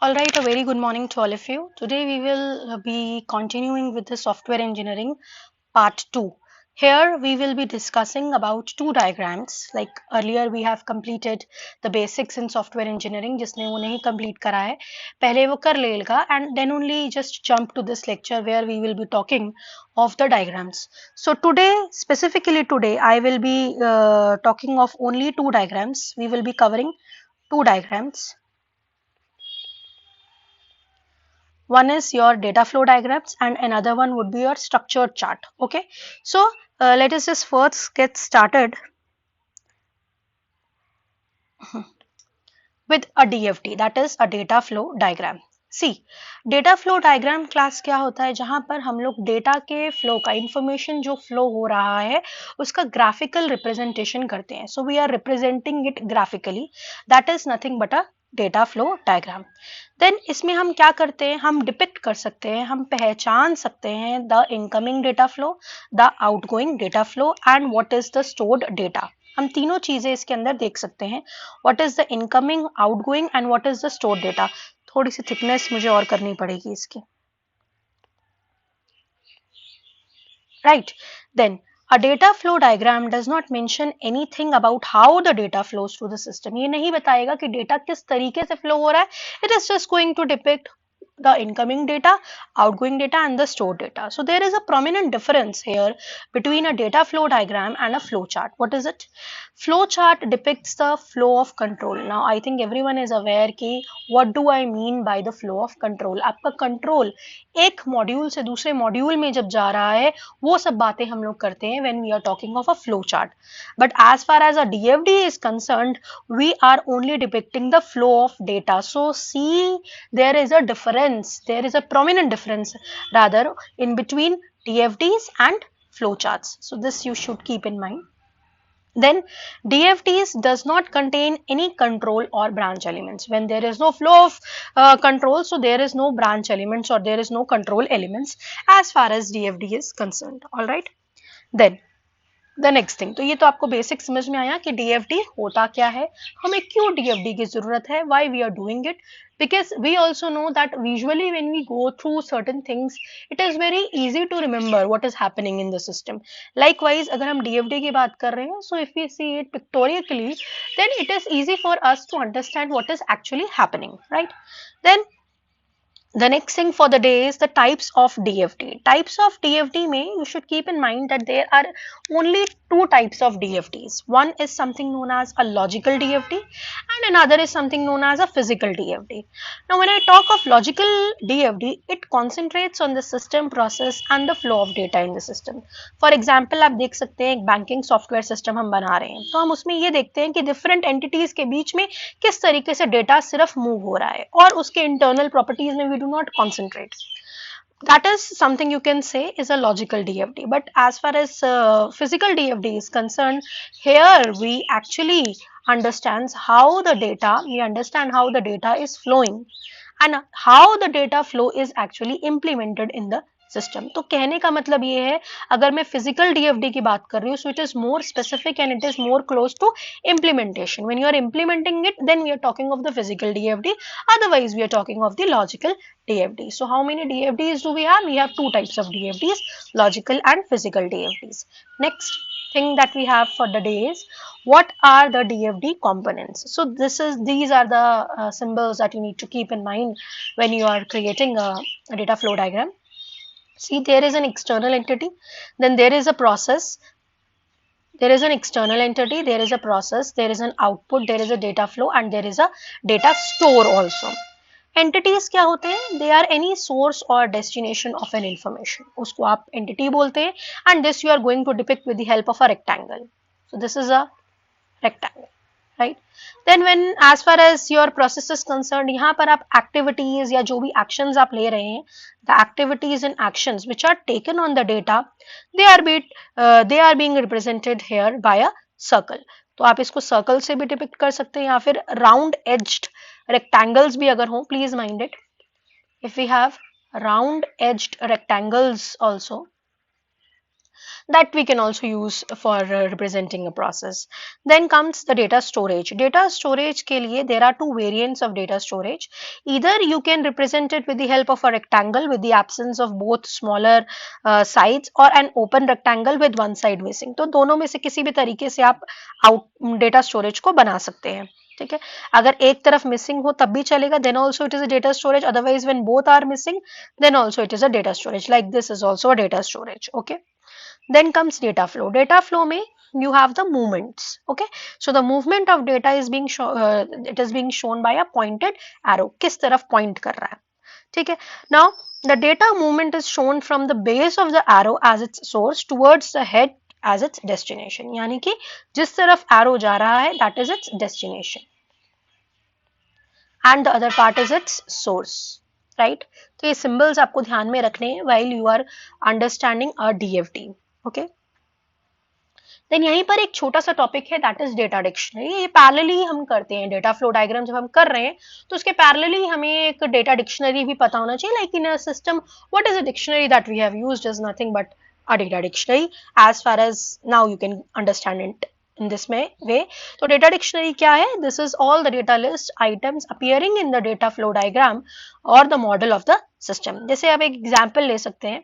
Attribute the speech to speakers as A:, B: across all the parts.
A: All right, a very good morning to all of you. Today we will be continuing with the software engineering part 2. Here we will be discussing about two diagrams. Like earlier we have completed the basics in software engineering. जिसने वो नहीं complete करा है पहले वो कर लेगा and then only just jump to this lecture where we will be talking of the diagrams. So today, specifically today, I will be talking of only two diagrams. We will be covering two diagrams. One is your data flow diagrams and another one would be your structured chart. Okay, so let us just first get started with a DFD, that is a data flow diagram. See, data flow diagram class क्या होता है, जहां पर हम लोग data के flow का information जो फ्लो हो रहा है उसका ग्राफिकल रिप्रेजेंटेशन करते हैं. So we are representing it graphically. That is nothing but a data flow diagram. Then इसमें हम क्या करते हैं, हम डिपिक्ट कर सकते हैं, हम पहचान सकते हैं the incoming data flow, the outgoing data flow and what is the stored data. हम तीनों चीजें इसके अंदर देख सकते हैं. What is the incoming, outgoing and what is the stored data. थोड़ी सी थिकनेस मुझे और करनी पड़ेगी इसकी. Right. Then a data flow diagram does not mention anything about how the data flows through the system. ये नहीं बताएगा कि डेटा किस तरीके से फ्लो हो रहा है. It is just going to depict the incoming data, outgoing data and the stored data. So there is a prominent difference here between a data flow diagram and a flow chart. What is it? Flow chart depicts the flow of control. Now I think everyone is aware कि what do I mean by the flow of control. आपका control एक module से दूसरे module में जब जा रहा है वो सब बातें हम लोग करते हैं when we are talking of a flow chart. But as far as a DFD is concerned, we are only depicting the flow of data. So see, there is a difference, there is a prominent difference rather in between DFDs and flow charts. So this you should keep in mind. Then DFDs does not contain any control or branch elements. When there is no flow of control, so there is no branch elements or there is no control elements as far as DFD is concerned. All right. Then the next thing, तो ये तो आपको basic समझ में आया कि DFD होता क्या है, हमें क्यों डीएफडी की जरूरत है, why we are doing it. Because we also know that usually when we go through certain things it is very easy to remember what is happening in the system. Likewise अगर हम DFD की बात कर रहे हैं, so if we see it pictorially then it is easy for us to understand what is actually happening, right. Then the next thing for the day is the types of DFD. Types of DFD में you should keep in mind that there are only two types of DFDs. One is something known as a logical DFD and another is something known as a physical DFD. Now when I talk of logical DFD, it concentrates on the system process and the flow of data in the system. For example, आप देख सकते हैं एक banking software system हम बना रहे हैं, तो हम उसमें ये देखते हैं कि डिफरेंट एंटिटीज के बीच में किस तरीके से डेटा सिर्फ मूव हो रहा है और उसके इंटरनल प्रॉपर्टीज में we do not concentrate. That is something you can say is a logical DFD. But as far as physical DFD is concerned, here we actually understands how the data, we understand how the data is flowing and how the data flow is actually implemented in the system. तो कहने का मतलब ये है, अगर मैं physical DFD की बात कर रही हूँ, so it is more specific and it is more close to implementation. When you are implementing it, then we are talking of the physical DFD, otherwise we are talking of the logical DFD. So how many DFDs do we have? We have two types of DFDs, logical and physical DFDs. Next thing that we have for the day is what are the DFD components. So these are the symbols that you need to keep in mind when you are creating a data flow diagram. See, there is an external entity, then there is a process, there is an external entity, there is a process, there is an output, there is a data flow and there is a data store also. Entities क्या होते हैं? They are any source or destination of an information. उसको आप entity बोलते हैं and this you are going to depict with the help of a rectangle. So this is a rectangle, right. Then when as far as your process is concerned, यहाँ पर आप activities या जो भी actions आप ले रहे हैं, the activities and actions which are taken on the data, they are being represented here by a circle. तो आप इसको circle से भी depict कर सकते हैं या फिर round edged rectangles भी अगर हो, please mind it. If we have round edged rectangles also, that we can also use for representing a process. Then comes the data storage. Data storage के लिए there are two variants of data storage. Either you can represent it with the help of a rectangle with the absence of both smaller sides, or an open rectangle with one side missing. तो दोनों में से किसी भी तरीके से आप data storage को बना सकते हैं, ठीक है. अगर एक तरफ मिसिंग हो तब भी चलेगा, then also it is a data storage. Otherwise when both are missing, then also it is a data storage. Like this is also a data storage. Okay. Then comes data flow. Data flow में you have the movements. Okay, so the movement of data is being it is being shown by a pointed arrow. किस तरफ point कर रहा है, ठीक है. Now the data movement is shown from the base of the arrow as its source towards the head as its destination. यानी कि जिस तरफ arrow जा रहा है that is its destination and the other part is its source. Right? तो ये symbols आपको ध्यान में रखने हैं while you are understanding a DFD. Okay. Then यहीं पर एक छोटा सा टॉपिक है दैट इज डेटा डिक्शनरी. ये पैरेलली हम करते हैं. डेटा फ्लो डायग्राम जब हम कर रहे हैं तो उसके पैरेलली हमें एक डेटा डिक्शनरी भी पता होना चाहिए. Like in a system what is a dictionary that we have used is nothing but a data dictionary as far as now you can understand it in this way. तो data dictionary क्या है? This is all the data list items appearing in the data flow diagram और the model of the system. जैसे आप एक example ले सकते हैं.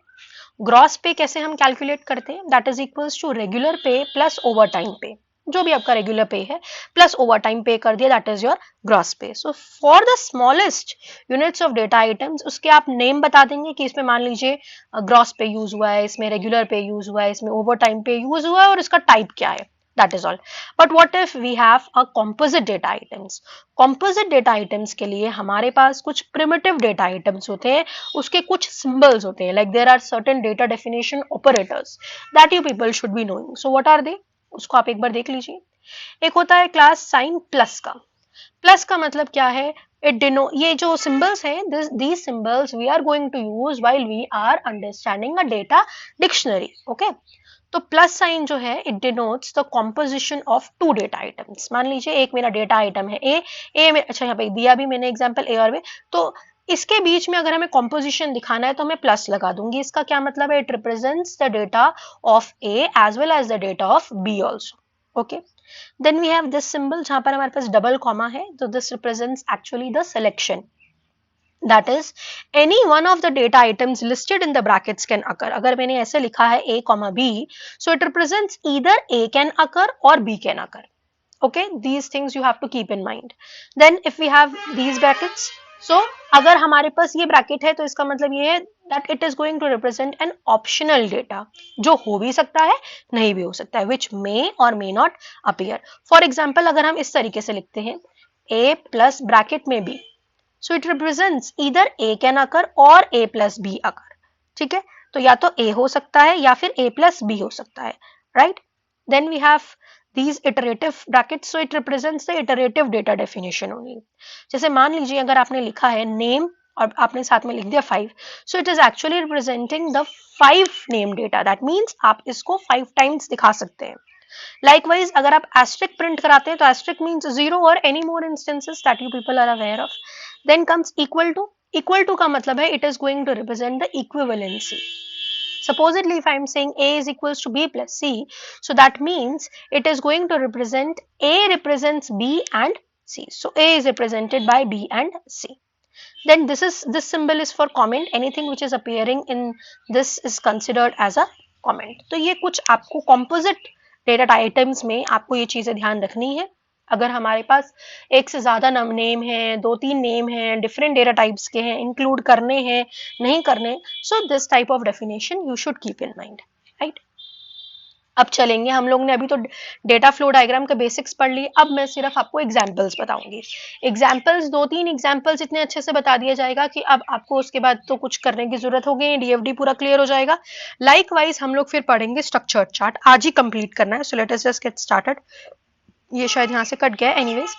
A: ग्रॉस पे कैसे हम कैलकुलेट करते हैं? That is equals to regular pay plus overtime pay. जो भी आपका रेगुलर पे है प्लस ओवर टाइम पे कर दिया, दैट इज योर ग्रॉस पे. So for the smallest units of data items उसके आप नेम बता देंगे कि इसमें मान लीजिए ग्रॉस पे यूज हुआ है, इसमें रेगुलर पे यूज हुआ है, इसमें ओवर टाइम पे यूज हुआ है और इसका टाइप क्या है. That is all. But what if we have a composite data items? Composite data items के लिए हमारे पास कुछ primitive data items होते हैं, उसके कुछ symbols होते हैं. Like there are certain data definition operators that you people should be knowing. So what are they? उसको आप एक बार देख लीजिए. एक होता है क्लास साइन प्लस का. प्लस का मतलब क्या है? ये जो symbols हैं, these symbols we are going to use while we are understanding a data dictionary. Okay. तो प्लस साइन जो है it denotes the composition of two data items. मान लीजिए एक मेरा डेटा आइटम है ए में, अच्छा यहाँ पे दिया भी मैंने एग्जांपल ए और बी, तो इसके बीच में अगर हमें कॉम्पोजिशन दिखाना है तो मैं प्लस लगा दूंगी. इसका क्या मतलब है? It represents the data of A as well as the data of B also. Okay. Then we have this symbol जहां पर हमारे पास डबल कॉमा है, तो this represents actually the selection. That is, any one of the data items listed in the brackets can occur. अगर मैंने ऐसे लिखा है a, b, so it represents either a can occur or b can occur. Okay, these things you have to keep in mind. Then if we have these brackets, so अगर हमारे पास ये bracket है तो इसका मतलब ये है that it is going to represent an optional data, जो हो भी सकता है नहीं भी हो सकता है, which may or may not appear. For example, अगर हम इस तरीके से लिखते हैं a plus bracket में b, so it represents either a can occur or a plus b occur. ठीक है, तो या तो a हो सकता है या फिर a plus b हो सकता है. right? Then we have these iterative brackets, so it represents the iterative data definition only. जैसे मान लीजिए अगर आपने लिखा है name और आपने साथ में लिख दिया 5, so it is actually representing the 5 name data. That means आप इसको 5 times दिखा सकते हैं. Likewise, अगर आप asterisk print कराते हैं तो asterisk means 0 or any more instances that you people are aware of. Then comes equal to. Equal to का मतलब है it is going to represent the equivalency. Supposedly, if I am saying A is equals to B plus C, so that means it is going to represent A represents B and C. So A is represented by B and C. Then this symbol is for comment. Anything which is appearing in this is considered as a comment. तो ये कुछ आपको composite data items में आपको ये चीजें ध्यान रखनी है. अगर हमारे पास एक से ज्यादा नेम है, 2-3 नेम है, डिफरेंट डेटा टाइप्स के हैं, इंक्लूड करने हैं नहीं करने, so this type of definition you should keep in mind. Right? अब चलेंगे, हम लोग ने अभी तो डेटा फ्लो डायग्राम के बेसिक्स पढ़ लिए. अब मैं सिर्फ आपको एग्जांपल्स बताऊंगी. एग्जांपल्स 2-3 एग्जांपल्स इतने अच्छे से बता दिया जाएगा कि अब आपको उसके बाद तो कुछ करने की जरूरत होगी, डीएफडी पूरा क्लियर हो जाएगा. लाइकवाइज हम लोग फिर पढ़ेंगे स्ट्रक्चर्ड चार्ट. आज ही कंप्लीट करना है. So let us just get started. ये शायद यहाँ से कट गया. Anyways,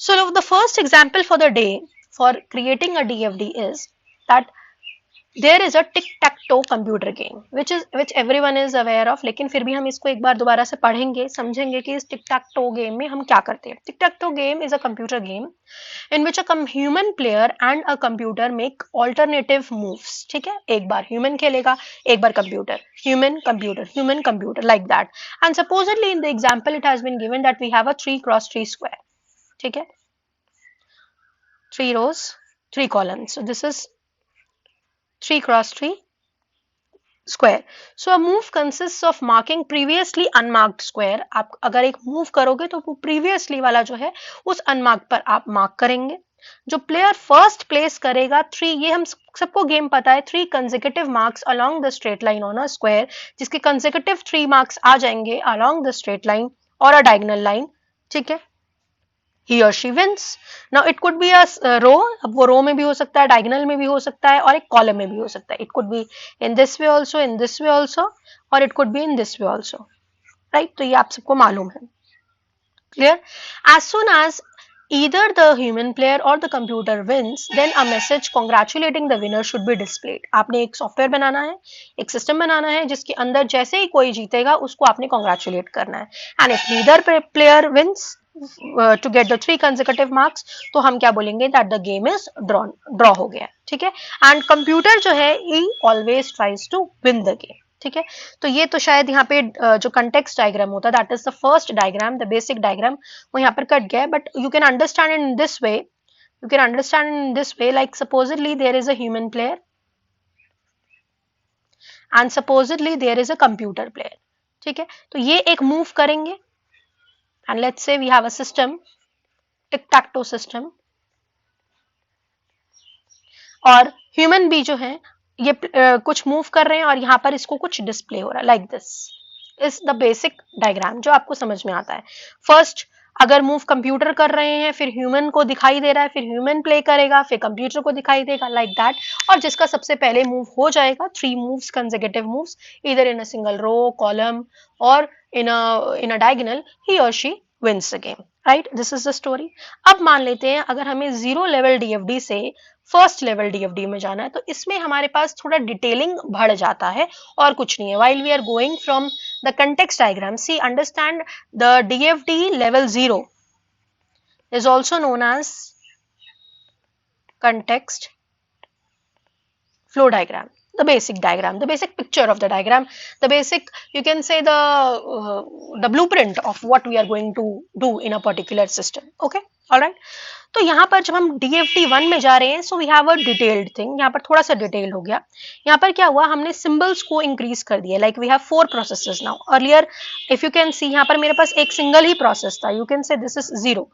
A: so the first example for the day for creating a DFD is that there is a tic tac toe computer game which everyone is aware of, लेकिन फिर भी हम इसको एक बार दोबारा से पढ़ेंगे, समझेंगे कि इस टिक टैक टो गेम में हम क्या करते हैं. Tic tac toe game is a computer game in which a human player and a computer make alternative moves. ठीक है, एक बार human खेलेगा, एक बार computer, human computer like that. And supposedly in the example it has been given that we have a 3x3 square. ठीक है, 3 rows, 3 columns. So this is 3x3 square. So a move consists of marking previously unmarked square. आप अगर एक move करोगे तो वो previously वाला जो है उस unmarked पर आप mark करेंगे. जो प्लेयर फर्स्ट प्लेस करेगा 3, ये हम सबको गेम पता है, 3 consecutive marks along the straight line on a square, जिसके कंसेक्यूटिव 3 मार्क्स आ जाएंगे अलोंग द स्ट्रेट लाइन और अ डायगोनल लाइन. ठीक है, he or she wins. Now it could be a row, अब वो रो में भी हो सकता है, डायगोनल में भी हो सकता है और एक कॉलम में भी हो सकता है. It could be in this way also, in this way also, और it could be in this way also, right? तो ये आप सबको मालूम है. Clear? As soon as either the human player or the computer wins, then a message congratulating the winner should be displayed. आपने एक software बनाना है, एक सिस्टम बनाना है जिसके अंदर जैसे ही कोई जीतेगा उसको आपने congratulate करना है. And if neither player wins to get the 3 consecutive marks, तो हम क्या बोलेंगे that the game is draw हो गया. ठीक है, and computer जो है he always tries to win the game. ठीक है, तो ये तो शायद यहाँ पे जो कंटेक्स्ट डायग्राम होता है, that is the first diagram, the basic diagram, वो यहाँ पर कट गया है, but you can understand in this way, you can understand in this way, like supposedly there is a human player and supposedly there is a computer player. ठीक है, तो ये एक मूव करेंगे and let's say we have a system, tic tac toe system, और human भी जो है ये कुछ मूव कर रहे हैं और यहाँ पर इसको कुछ डिस्प्ले हो रहा है, like this is the basic diagram जो आपको समझ में आता है. फर्स्ट अगर मूव कंप्यूटर कर रहे हैं, फिर ह्यूमन को दिखाई दे रहा है, फिर ह्यूमन प्ले करेगा, फिर कंप्यूटर को दिखाई देगा, लाइक दैट. और जिसका सबसे पहले मूव हो जाएगा, 3 मूव्स कंसेक्यूटिव मूव्स, इधर इन अ सिंगल रो, कॉलम और इन अ डायगोनल, ही और she wins the game. Right, this is the story. अब मान लेते हैं अगर हमें 0 लेवल डीएफडी से फर्स्ट लेवल डीएफडी में जाना है, तो इसमें हमारे पास थोड़ा डिटेलिंग बढ़ जाता है और कुछ नहीं है. While we are going from the context diagram, see understand the DFD level 0 is also known as context flow diagram, the basic diagram, the basic picture of the diagram, the basic, you can say the blueprint of what we are going to do in a particular system. Okay, all right. तो यहाँ पर जब हम DFD1 में जा रहे हैं, so we have a detailed thing, यहाँ पर थोड़ा सा डिटेल हो गया. यहाँ पर क्या हुआ, हमने सिंबल्स को इंक्रीज कर दिया, like we have 4 processes now. Earlier if you can see, यहाँ पर मेरे पास एक सिंगल ही प्रोसेस था, you can say this is 0,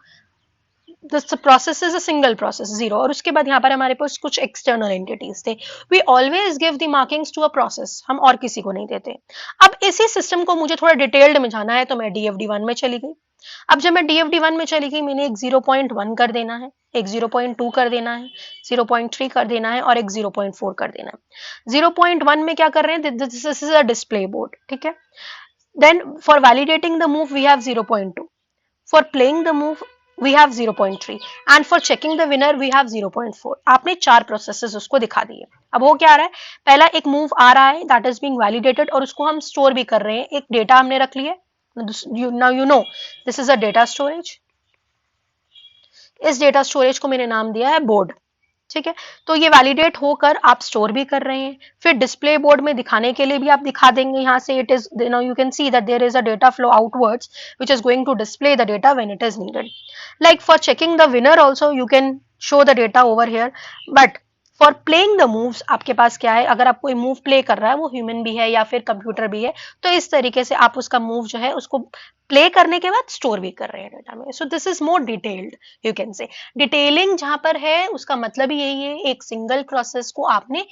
A: this process is a single process 0, और उसके बाद यहाँ पर हमारे पास कुछ एक्सटर्नल एंटिटीज थे. We always give the markings to a process, हम और किसी को नहीं देते. अब इसी सिस्टम को मुझे थोड़ा डिटेल्ड में जाना है, तो मैं DFD1 में चली गई. अब जब मैं DFD1 में चली गई, मैंने एक 0.1 कर देना है, एक 0.2 कर देना है, 0.3 कर देना है और एक 0.4 कर देना है. 0.1 में क्या कर रहे हैं, this is a display board. ठीक है, then for validating the move we have 0.2, for playing the move we have 0.3 and for checking the winner we have 0.4. आपने 4 प्रोसेसेस उसको दिखा दिए. अब वो क्या आ रहा है, पहला एक मूव आ रहा है that is being validated और उसको हम स्टोर भी कर रहे हैं, एक डेटा हमने रख लिया. now you know this is a data storage. इस डेटा स्टोरेज को मैंने नाम दिया है बोर्ड. ठीक है, तो ये वैलिडेट होकर आप स्टोर भी कर रहे हैं, फिर डिस्प्ले बोर्ड में दिखाने के लिए भी आप दिखा देंगे. यहाँ से it is, you can see that there is a data flow outwards which is going to display the data when it is needed. Like for checking the winner also you can show the data over here, but for playing the moves आपके पास क्या है, अगर आप कोई move play कर रहा है, वो ह्यूमन भी है या फिर कंप्यूटर भी है, तो इस तरीके से आप उसका मूव जो है उसको प्ले करने के बाद स्टोर भी कर रहे हैं डेटा में. सो this is more detailed, you can से. डिटेलिंग जहां पर है उसका मतलब ही यही है, एक सिंगल प्रोसेस को आपने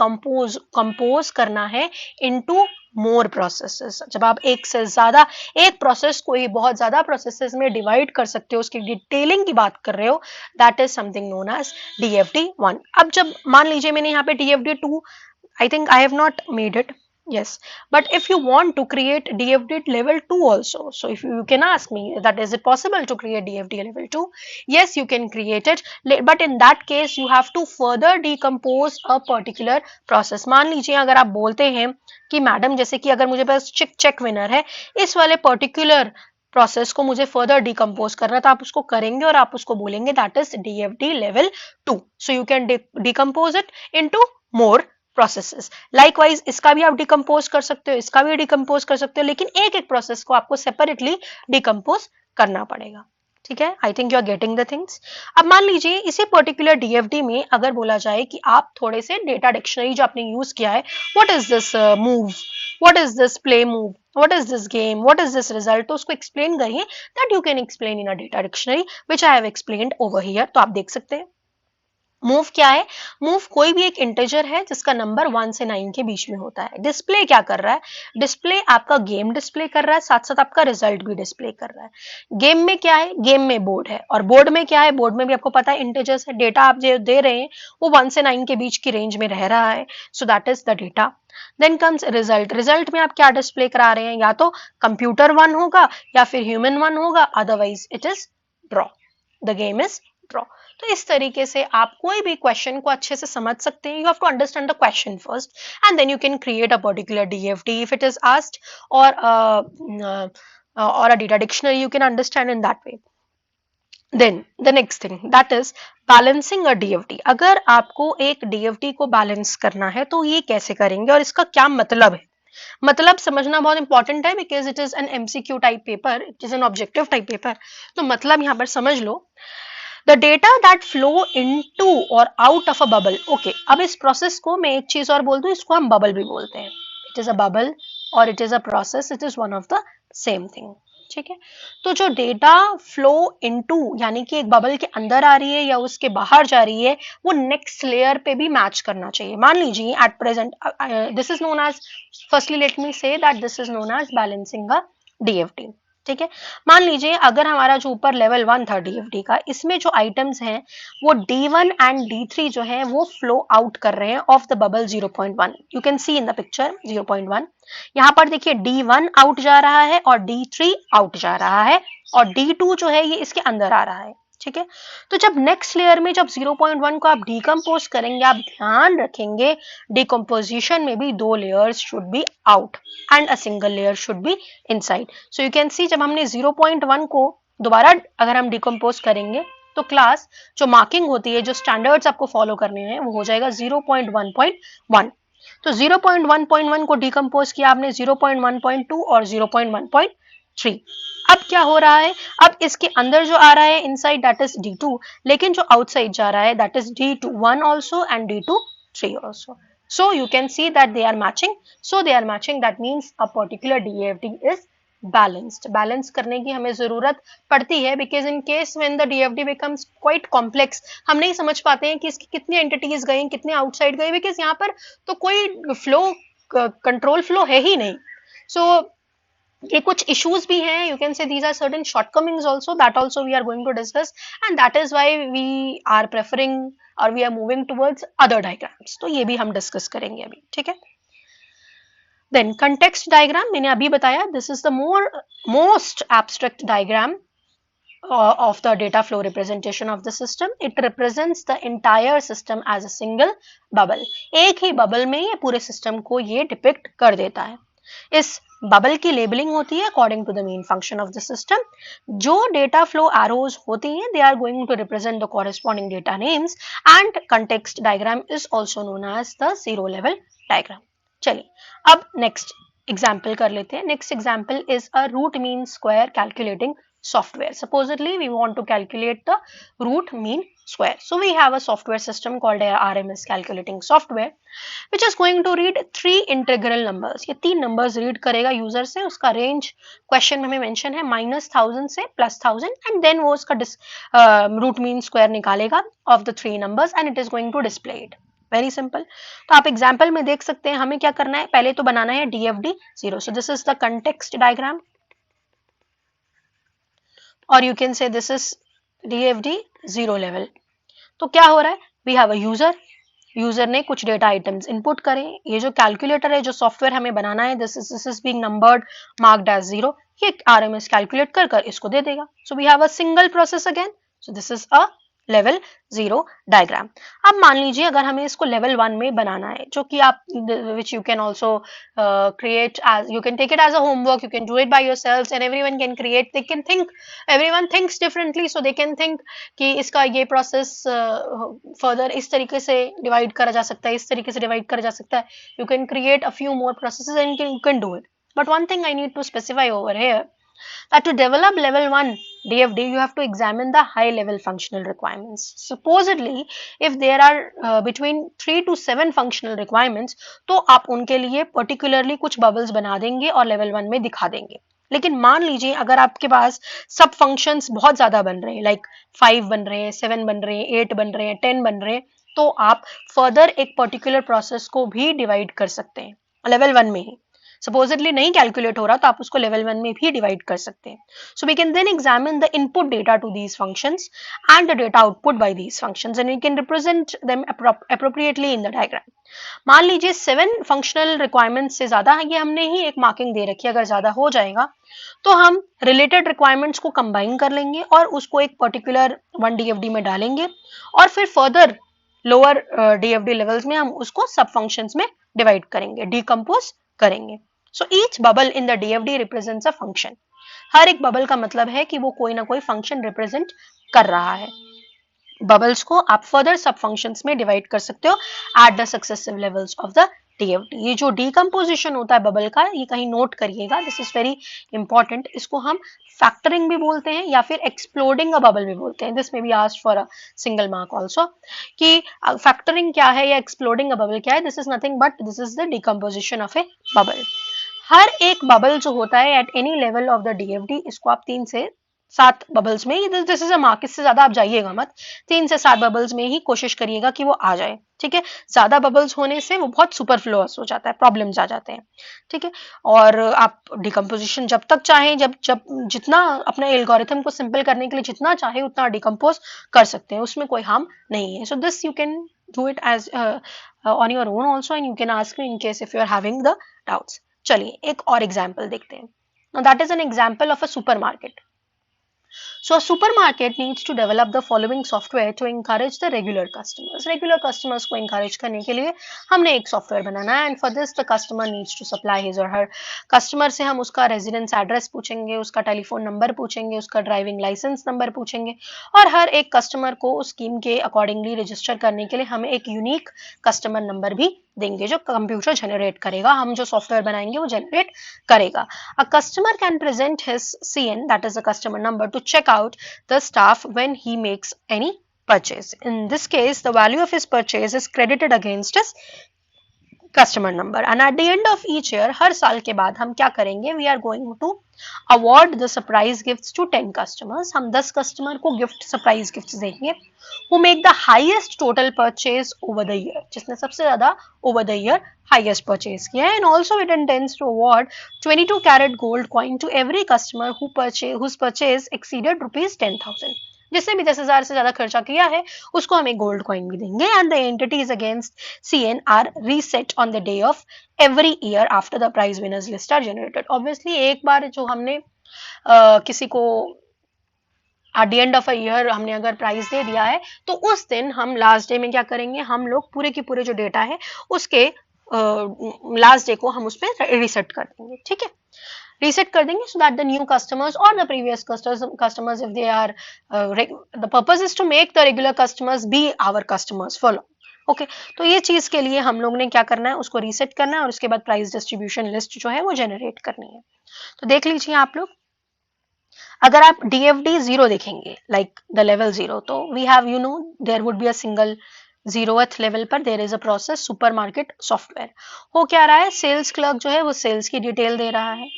A: कंपोज करना है इनटू मोर प्रोसेसेस. जब आप एक से ज्यादा, एक प्रोसेस को ही बहुत ज्यादा प्रोसेसेस में डिवाइड कर सकते हो, उसकी डिटेलिंग की बात कर रहे हो, that is something known as DFD1. अब जब मान लीजिए मैंने यहाँ पे DFD2, I think I have not made it, Yes, but if you want to create DFD level 2 also, so if you can ask me that is it possible to create DFD level 2, yes you can create it, but in that case you have to further decompose a particular process. मान लीजिए अगर आप बोलते हैं कि madam जैसे कि अगर मुझे पास चेक विनर है, इस वाले पर्टिकुलर प्रोसेस को मुझे फर्दर डिकम्पोज करना है, तो आप उसको करेंगे और आप उसको बोलेंगे that is DFD level 2. So you can decompose it into more processes. Likewise इसका भी आप डिकम्पोज कर सकते हो, इसका भी डिकम्पोज कर सकते हो, लेकिन एक एक प्रोसेस को आपको सेपरेटली डिकम्पोज करना पड़ेगा. ठीक है, I think you are getting the things. अब मान लीजिए इसी पर्टिकुलर DFD में अगर बोला जाए कि आप थोड़े से डेटा डिक्शनरी जो आपने यूज किया है, what is this move, what is this play move, what is this game, what is this result, तो उसको एक्सप्लेन करिए. That you can explain in a data dictionary which I have explained over here. तो आप देख सकते हैं move क्या है. मूव कोई भी एक इंटीजर है जिसका नंबर 1 से 9 के बीच में होता है. डिस्प्ले क्या कर रहा है, डिस्प्ले आपका गेम डिस्प्ले कर रहा है, साथ साथ आपका रिजल्ट भी डिस्प्ले कर रहा है. गेम में क्या है, गेम में बोर्ड है, और बोर्ड में क्या है, बोर्ड में भी आपको पता है इंटीजर्स है. डेटा आप जो दे रहे हैं वो 1 से 9 के बीच की रेंज में रह रहा है, so that is the data. Then comes result. Result में आप क्या डिस्प्ले करा रहे हैं, या तो कंप्यूटर 1 होगा या फिर ह्यूमन 1 होगा, otherwise it is draw, the game is draw. तो इस तरीके से आप कोई भी क्वेश्चन को अच्छे से समझ सकते हैं. You have to understand the question first and then you can create a particular DFD if it is asked, or or a data dictionary you can understand in that way. Then the next thing, that is balancing a DFD. अगर आपको एक DFD को balance करना है तो ये कैसे करेंगे और इसका क्या मतलब है. मतलब समझना बहुत इंपॉर्टेंट है because it is an MCQ type paper, it is an objective type paper. तो मतलब यहाँ पर समझ लो, the data that flow into और out of a bubble. Okay, अब इस प्रोसेस को मैं एक चीज और बोल दूं, इसको हम बबल भी बोलते हैं. इट इज अ बबल और it is a process, it is one of the same thing. ठीक है, तो जो डेटा फ्लो इनटू यानी कि एक बबल के अंदर आ रही है या उसके बाहर जा रही है, वो नेक्स्ट लेयर पे भी मैच करना चाहिए. मान लीजिए at present this is known as, firstly let me say that this is known as balancing a DFD. ठीक है, मान लीजिए अगर हमारा जो ऊपर लेवल 1 था DFD का, इसमें जो आइटम्स हैं वो D1 एंड D3 जो है वो फ्लो आउट कर रहे हैं of the bubble 0.1. You can C in the picture 0.1. यहाँ पर देखिए D1 आउट जा रहा है और D3 आउट जा रहा है और D2 जो है ये इसके अंदर आ रहा है. ठीक है, तो जब नेक्स्ट लेयर में जब 0.1 को आप डिकम्पोज करेंगे, आप ध्यान रखेंगे डिकम्पोजिशन में भी 2 layers should be out and a single layer should be inside. So you can सी जब हमने 0.1 को दोबारा अगर हम डिकम्पोज करेंगे तो क्लास जो मार्किंग होती है, जो स्टैंडर्ड्स आपको फॉलो करने हैं, वो हो जाएगा 0.1.1. तो 0.1.1 को डिकम्पोज किया आपने 0.1.2 और 0.1.3. अब क्या हो रहा है, अब इसके अंदर जो आ रहा है इनसाइड दैट इज D2, लेकिन जो आउटसाइड जा रहा है that is D1 also and D3 also. So you can see that they are matching. So they are matching, that means a particular DFD is balanced. Balance करने की हमें जरूरत पड़ती है because in case when the DFD becomes quite complex, हम नहीं समझ पाते हैं कि इसकी कितनी एंटिटीज गई, कितने आउटसाइड गए, बिकॉज यहाँ पर तो कोई फ्लो कंट्रोल फ्लो है ही नहीं. सो ये कुछ इश्यूज भी हैं. You can say these are certain shortcomings also, that also we are going to discuss and that is why we are preferring और we are moving towards other diagrams. तो ये भी हम डिस्कस करेंगे अभी. ठीक है, देन कंटेक्स्ट डायग्राम मैंने अभी बताया, this is the most abstract diagram of the data flow representation of the system. It represents the entire system as a single bubble. एक ही बबल में ये पूरे सिस्टम को ये डिपिक्ट कर देता है. इस बबल की लेबलिंग होती है according to the main function of the system. जो डेटा फ्लो एरोज होती हैं they are going to represent the corresponding data names and context diagram is also known as the zero level diagram. चलिए अब next example कर लेते हैं. Next example is a root mean square calculating software. Supposedly we want to calculate the root mean square. So we have a software system called RMS calculating software which is going to read 3 integral numbers. ये 3 numbers read करेगा user से. उसका range question में mention है -1000 से +1000 and then वो उसका root mean square निकालेगा of the 3 numbers and it is going to display it. Very simple. तो आप एग्जाम्पल में देख सकते हैं हमें क्या करना है, पहले तो बनाना है DFD 0. So this is the context diagram. और you can say this is DFD 0 level. तो क्या हो रहा है, we have a user, user ने कुछ डेटा आइटम्स इनपुट करें, ये जो कैलकुलेटर है, जो सॉफ्टवेयर हमें बनाना है, this is being numbered marked as 0, ये आरएमएस कैलकुलेट कर कर इसको दे देगा. So we have a single process again. So this is a level 0 diagram. अब मान लीजिए अगर हमें इसको लेवल 1 में बनाना है, जो कि आप which you can also create as, you can take it as a homework, you can do it by yourselves and everyone can create, they can think, everyone thinks differently, so they can think कि इसका ये process further इस तरीके से divide करा जा सकता है, इस तरीके से डिवाइड करा जा सकता है. You can create a few more processes and you can do it. But one thing I need to specify over here, that to develop level 1 DFD, you have to examine the high level functional requirements. Supposedly, if there are between 3 to 7 functional requirements, तो आप उनके लिए particularly कुछ bubbles बना देंगे और level 1 में दिखा देंगे. लेकिन मान लीजिए अगर आपके पास सब फंक्शंस बहुत ज्यादा बन रहे हैं, लाइक 5 बन रहे हैं, 7 बन रहे हैं, 8 बन रहे हैं, 10 बन रहे हैं, तो आप फर्दर एक पर्टिकुलर प्रोसेस को भी डिवाइड कर सकते हैं लेवल 1 में ही. सपोजिटली नहीं कैलकुलेट हो रहा तो आप उसको लेवल 1 में भी डिवाइड कर सकते हैं. So we can then examine the input data to these functions and the data output by these functions and we can represent them appropriately in the diagram. मान लीजिए 7 फंक्शनल रिक्वायरमेंट्स से ज्यादा है, ये हमने ही एक मार्किंग दे रखी है, अगर ज्यादा हो जाएगा तो हम रिलेटेड रिक्वायरमेंट्स को कंबाइन कर लेंगे और उसको एक पर्टिकुलर 1 DFD में डालेंगे और फिर फर्दर लोअर DFD लेवल्स में हम उसको सब फंक्शंस में डिवाइड करेंगे, डिकम्पोज करेंगे. So each bubble in the DFD represents a function. हर एक बबल का मतलब है कि वो कोई ना कोई फंक्शन रिप्रेजेंट कर रहा है. बबल्स को आप फर्दर सब फंक्शंस में डिवाइड कर सकते हो at the successive levels of the DFD. ये जो डीकम्पोजिशन होता है बबल का, ये कहीं नोट करिएगा, दिस इज वेरी इंपॉर्टेंट. इसको हम फैक्टरिंग भी बोलते हैं या फिर एक्सप्लोडिंग अ बबल भी बोलते हैं. This may be asked for a single mark also कि फैक्टरिंग क्या है या एक्सप्लोडिंग अ बबल क्या है. This is nothing but this is the decomposition of a bubble. हर एक बबल जो होता है at any level of the DFD, इसको आप 3 से 7 बबल्स में, दिस इज अ मार्क, इससे ज्यादा आप जाइएगा मत, 3 से 7 बबल्स में ही कोशिश करिएगा कि वो आ जाए. ठीक है, ज्यादा बबल्स होने से वो बहुत सुपरफ्लुअस हो जाता है, प्रॉब्लम्स आ जाते हैं. ठीक है, और आप डिकम्पोजिशन जब तक चाहें, जब जब जितना अपने एल्गोरिथम को सिंपल करने के लिए जितना चाहे उतना डिकम्पोज कर सकते हैं, उसमें कोई हार्म नहीं है. So this you can do it as on your own also and you can ask me in case if you are having the doubts. चलिए एक और एग्जाम्पल देखते हैं. That is an example of a supermarket. So a supermarket needs to develop the following software to encourage the regular customers. Regular customers को encourage करने के लिए हमने एक सॉफ्टवेयर बनाना है, and for this the customer needs to supply his or her. Customer से हम उसका रेजिडेंस एड्रेस पूछेंगे, उसका टेलीफोन नंबर पूछेंगे, उसका ड्राइविंग लाइसेंस नंबर पूछेंगे और हर एक कस्टमर को उस स्कीम के अकॉर्डिंगली रजिस्टर करने के लिए हमें एक यूनिक कस्टमर नंबर भी देंगे जो कंप्यूटर जनरेट करेगा, हम जो सॉफ्टवेयर बनाएंगे वो जनरेट करेगा. A customer can present his CN, that is the customer number, to check out the staff when he makes any purchase. In this case, the value of his purchase is credited against his customer number. And at the end of each year, हर साल के बाद हम क्या करेंगे, we are going to award the surprise gifts to 10 customers. हम 10 customer को gift surprise gifts देंगे who make the highest total purchase over the year, जिसने सबसे ज्यादा over the year highest purchase किया है. And also it intends to award 22 carat gold coin to every customer whose purchase exceeded ₹10,000. जिसने भी 10,000 से ज्यादा खर्चा किया है उसको हम एक गोल्ड कॉइन भी देंगे. And the entities against CN are reset on the day of every year after the prize winners list are generated. Obviously एक बार जो हमने किसी को at the end of a year हमने अगर प्राइज दे दिया है तो उस दिन हम लास्ट डे में क्या करेंगे, हम लोग पूरे के पूरे जो डेटा है उसके लास्ट डे को हम उस पर रीसेट कर देंगे. ठीक है, reset कर देंगे so that the new customers or the previous customers if they are the purpose is to make the regular customers be our customers for long. Okay, तो ये चीज के लिए हम लोग ने क्या करना है, उसको रीसेट करना है और उसके बाद प्राइस डिस्ट्रीब्यूशन लिस्ट जो है वो जनरेट करनी है. तो देख लीजिए आप लोग, अगर आप DFD 0 देखेंगे लाइक द लेवल 0, तो we have you know there would be a single 0th level पर there is a process supermarket software. हो क्या रहा है, सेल्स क्लर्क जो है वो सेल्स की डिटेल दे रहा है.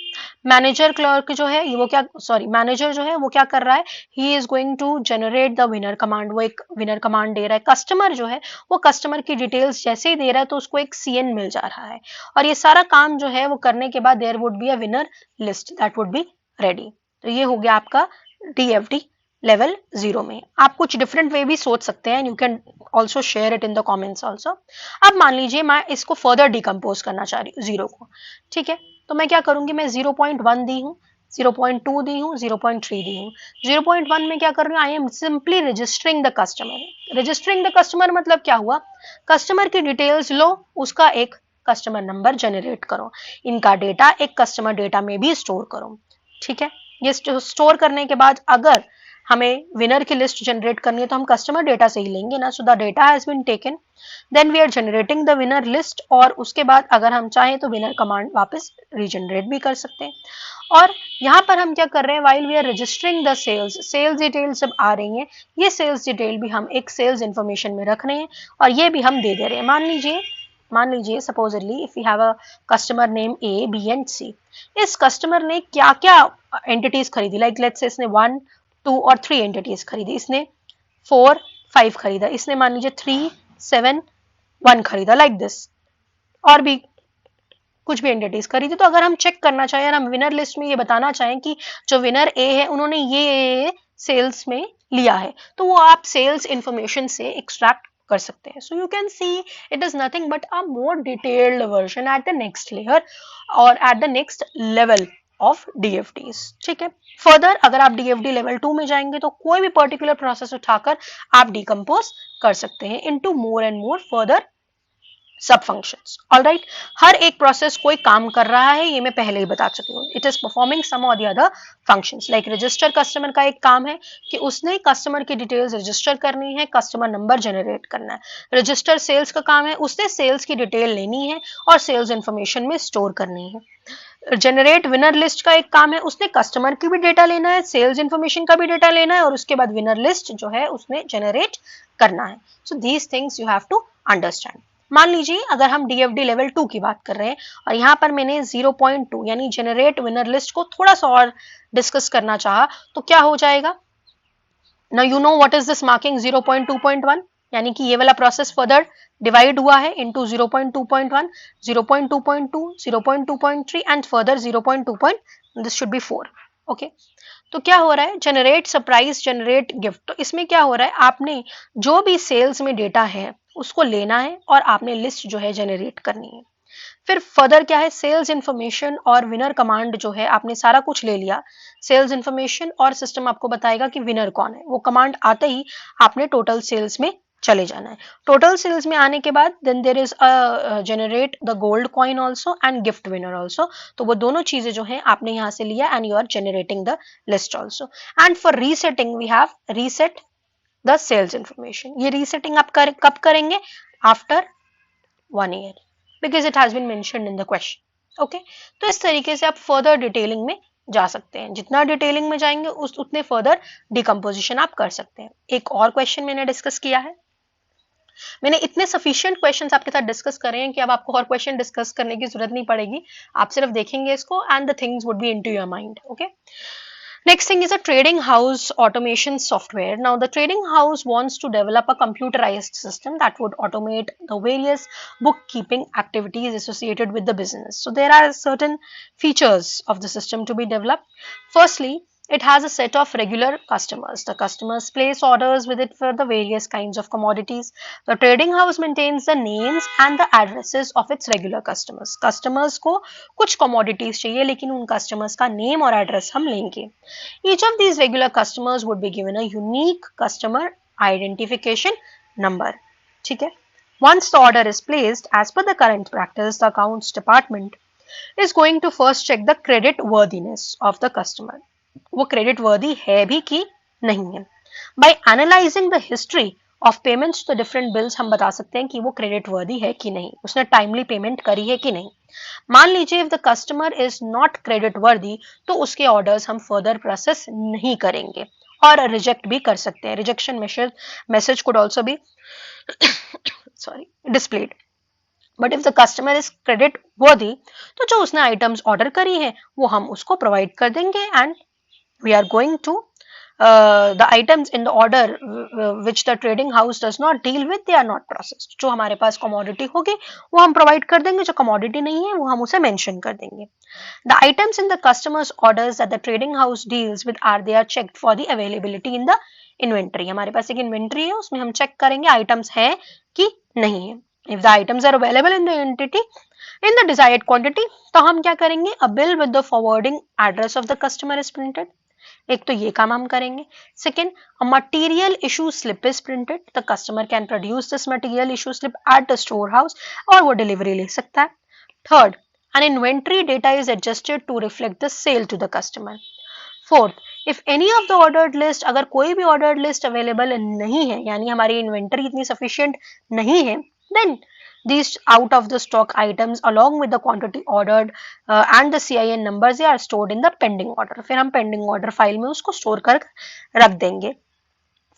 A: मैनेजर क्लर्क जो है वो क्या मैनेजर जो है वो क्या कर रहा है, he is going to generate the winner command, वो एक विनर कमांड दे रहा है. कस्टमर जो है वो कस्टमर की डिटेल्स जैसे ही दे रहा है तो उसको एक CN मिल जा रहा है और ये सारा काम जो है वो करने के बाद there would be a winner list that would be ready. तो ये हो गया आपका DFD लेवल 0 में। आप कुछ डिफरेंट वे भी सोच सकते हैं, you can also share it in the comments also. अब मान लीजिए मैं इसको फर्दर डिकम्पोज करना चाह रही हूँ 0 को, ठीक है, तो मैं क्या करूंगी, मैं 0.1 दी हूँ, 0.2 दी हूँ, 0.3 दी हूँ। 0.1 में क्या कर रही हूँ, I am simply registering the customer. Registering the customer मतलब क्या हुआ, कस्टमर की डिटेल्स लो, उसका एक कस्टमर नंबर जनरेट करो, इनका डेटा एक कस्टमर डेटा में भी स्टोर करो, ठीक है। ये स्टोर करने के बाद अगर हमें विनर की लिस्ट जनरेट करनी है तो हम कस्टमर डेटा से ही लेंगे ना। So the data has been taken, then we are generating the winner list, और उसके बाद अगर हम चाहें तो विनर कमांड वापस रीजनरेट भी कर सकते हैं। और यहाँ पर हम क्या कर रहे हैं, while we are registering the sales, sales detail जब आ रही है, ये सेल्स डिटेल भी हम एक सेल्स इंफॉर्मेशन में रख रहे हैं और ये भी हम दे दे रहे हैं। मान लीजिए supposedly if you have a customer name A B and C, इस कस्टमर ने क्या क्या एंटिटीज खरीदी, लाइक लेट्स से इसने 1 2 और 3 एंटिटीज खरीदी, इसने 4 5 खरीदा, इसने मान लीजिए 3 7 1 खरीदा, लाइक दिस, और भी कुछ भी एंटिटीज खरीदी। तो अगर हम चेक करना चाहें और हम विनर लिस्ट में ये बताना चाहें कि जो विनर ए है उन्होंने ये सेल्स में लिया है, तो वो आप सेल्स इंफॉर्मेशन से एक्सट्रैक्ट कर सकते हैं। So you can see it is nothing but a more detailed version at the next layer और at the next level of DFDs, ठीक है। फर्दर अगर आप डीएफडी लेवल 2 में जाएंगे तो कोई भी पर्टिकुलर प्रोसेस उठाकर आप डिकम्पोज कर सकते हैं into more and more further सब फंक्शंस। ऑलराइट, हर एक प्रोसेस कोई काम कर रहा है, ये मैं पहले ही बता चुकी हूँ। इट इज परफॉर्मिंग सम और the other functions, like register customer का एक काम है कि उसने कस्टमर की डिटेल्स रजिस्टर करनी है, कस्टमर नंबर जनरेट करना है। रजिस्टर सेल्स का काम है, उसने सेल्स की डिटेल लेनी है और सेल्स इंफॉर्मेशन में स्टोर करनी है। जनरेट विनर लिस्ट का एक काम है, उसने कस्टमर की भी डेटा लेना है, सेल्स इंफॉर्मेशन का भी डेटा लेना है और उसके बाद विनर लिस्ट जो है उसने जनरेट करना है। So these things you have to understand. मान लीजिए अगर हम डीएफडी लेवल 2 की बात कर रहे हैं और यहाँ पर मैंने 0.2 यानी जनरेट विनर लिस्ट को थोड़ा सा और डिस्कस करना चाहा तो क्या हो जाएगा। Now you know what is this marking 0.2.1, यानी कि ये वाला प्रोसेस फर्दर डिवाइड हुआ है into 0.2.1, 0.2.2, 0.2.3 and further 0.2. This should be 4, okay. तो क्या हो रहा है, जनरेट सरप्राइज, जनरेट गिफ्ट। तो इसमें क्या हो रहा है, आपने जो भी सेल्स में डेटा है उसको लेना है और आपने लिस्ट जो है जनरेट करनी है। फिर फर्दर क्या है, सेल्स इंफॉर्मेशन और विनर कमांड जो है आपने सारा कुछ ले लिया, सेल्स इंफॉर्मेशन और सिस्टम आपको बताएगा कि विनर कौन है। वो कमांड आते ही आपने टोटल सेल्स में चले जाना है। टोटल सेल्स में आने के बाद then there is a generate the gold coin also and gift winner also. तो वो दोनों चीजें जो हैं आपने यहाँ से लिया and you are generating the list also. And for resetting we have reset the sales information. ये रीसेटिंग आप कब करेंगे, after 1 year, because it has been mentioned in the question, okay. तो इस तरीके से आप फर्दर डिटेलिंग में जा सकते हैं, जितना डिटेलिंग में जाएंगे उतने फर्दर डिकम्पोजिशन आप कर सकते हैं। एक और क्वेश्चन मैंने डिस्कस किया है, मैंने इतने सफिशिएंट क्वेश्चंस आपके साथ डिस्कस करे हैं कि अब आपको और क्वेश्चन डिस्कस करने की जरूरत नहीं पड़ेगी, आप सिर्फ देखेंगे इसको and the things would be into your mind, okay. Next thing is a trading house automation software. Now the trading house wants to develop a computerized system that would automate the various bookkeeping activities associated with the business. So there are certain features of the system to be developed. Firstly, it has a set of regular customers. The customers place orders with it for the various kinds of commodities. The trading house maintains the names and the addresses of its regular customers. Customers को कुछ commodities चाहिए लेकिन उन customers का name और address हम लेंगे. Each of these regular customers would be given a unique customer identification number. ठीक है? Once the order is placed, as per the current practice, the accounts department is going to first check the credit worthiness of the customer. वो credit worthy है भी कि नहीं है। By analysing the history of payments to different bills हम बता सकते हैं कि वो क्रेडिट वर्दी है कि नहीं, उसने टाइमली पेमेंट करी है कि नहीं। मान लीजिए if the customer is not credit वर्दी तो उसके ऑर्डर्स हम फर्दर प्रोसेस नहीं करेंगे और रिजेक्ट भी कर सकते हैं। Rejection message could also be displayed. But if the customer is credit वर्दी तो जो उसने आइटम्स ऑर्डर करी है वो हम उसको प्रोवाइड कर देंगे and we are going to the items in the order which the trading house does not deal with, they are not processed. जो हमारे पास commodity होगी वो हम provide कर देंगे, जो commodity नहीं है वो हम उसे mention कर देंगे. The items in the customer's orders that the trading house deals with are they are checked for the availability in the inventory. हमारे पास एक inventory है, उसमें हम check करेंगे items हैं कि नहीं है. If the items are available in the entity in the desired quantity, तो हम क्या करेंगे, a bill with the forwarding address of the customer is printed. एक तो ये काम हम करेंगे. Second, a material issue slip is printed. The customer can produce this material issue slip at the storehouse और वो delivery ले सकता है. Third, an inventory data is adjusted to reflect the sale to the customer. Fourth, if any of the ordered list, अगर कोई भी ordered list available नहीं है, यानी हमारी inventory इतनी sufficient नहीं है, then these out of the stock items along with the quantity ordered and the CIN numbers, they are stored in the pending order. फिर हम pending order file में उसको store कर रख देंगे